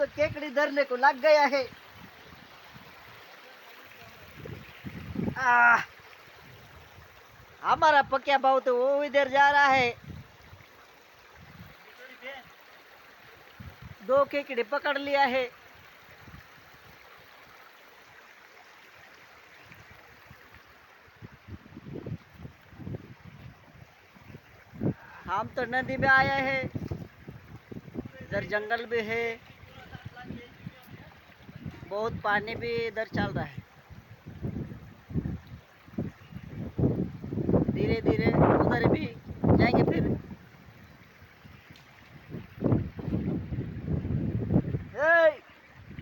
तो केकड़ी धरने को लग गया है। हमारा पक्या भाव तो वो इधर जा रहा है। 2 केकड़े पकड़ लिया है। हम तो नदी में आए हैं। इधर जंगल भी है, बहुत पानी भी इधर चल रहा है। धीरे धीरे उधर भी जाएंगे फिर।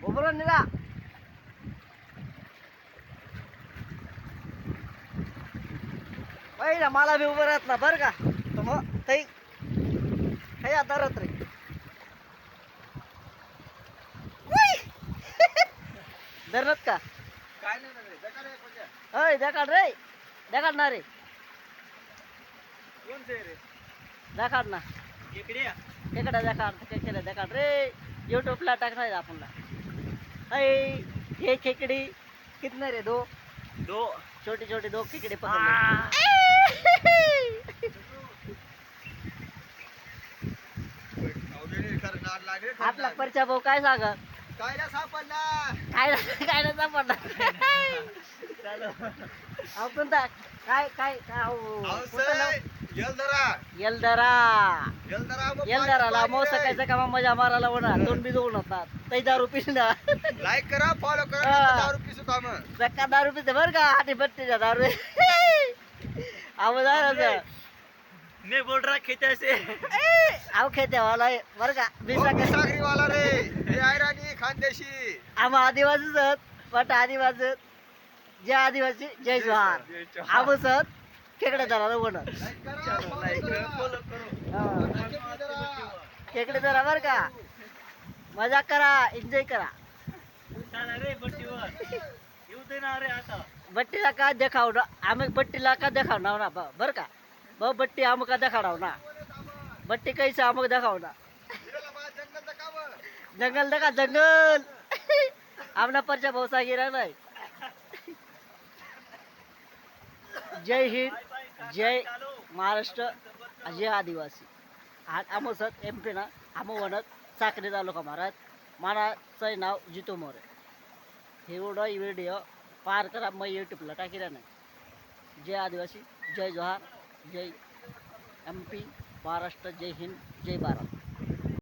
उभं निरा पहिला मला बी उभं राहत ना बरं का, तर मग तई काही आता राहत रे धरत का काय नाही रे जगाड आहे म्हणजे अय देखाड रे, देखाड ना रे, कोण रे देखाड ना इकडे या खेकडा देखाड, खेकडा देखाड रे, यूट्यूबला टाकणार आपणला। अय ये खेकड़ी कितने रे? 2 छोटी छोटी 2 खेकड़े पकड़। आपला परचा भाऊ काय सांगा? कायला सापडला काय ना सापडला आपण तर काय काय येलदराला मग सकाळच्या कामा मजा मारायला होणार, दोन बी दोन होतात, तै 10 रुपये ना। लाईक करा, फॉलो करा, हा. 10 रुपये सुद्धा मग सकाळ 10 रुपये बरं का, 8 10 रुपये आवाज मैं बोल रहा खेते से आव खेते वाला आहे बरं का, सागरी वाला रे हे आयराणी खानदेशी आम आदिवासीच आहेत, बट आदिवासी जे आदिवासी जय जोहार। आम सत खेकडे धरायला होणार, खेकडे धरा बरं का, मजा करा, एन्जॉय करा। बट्टीला का देखाव ना, आम्ही बट्टीला का देखावणार ना बरं का, ब बट्टी आम का देखाडाव ना, बट्टी कैसे आम देखाव ना, जंगल देखा जंगल आमना परचा भौसा गिरा नाही। जय हिंद, जय महाराष्ट्र, जय आदिवासी। आम सत MP ना आम वनत साखरे तालुका महाराज, माझं नाव जितू मोरे। एवढा व्हिडिओ पार करा, मग यूट्यूबला टाकीला नाही। जय आदिवासी, जय जोहार, जय MP महाराष्ट्र, जय हिंद, जय भारत।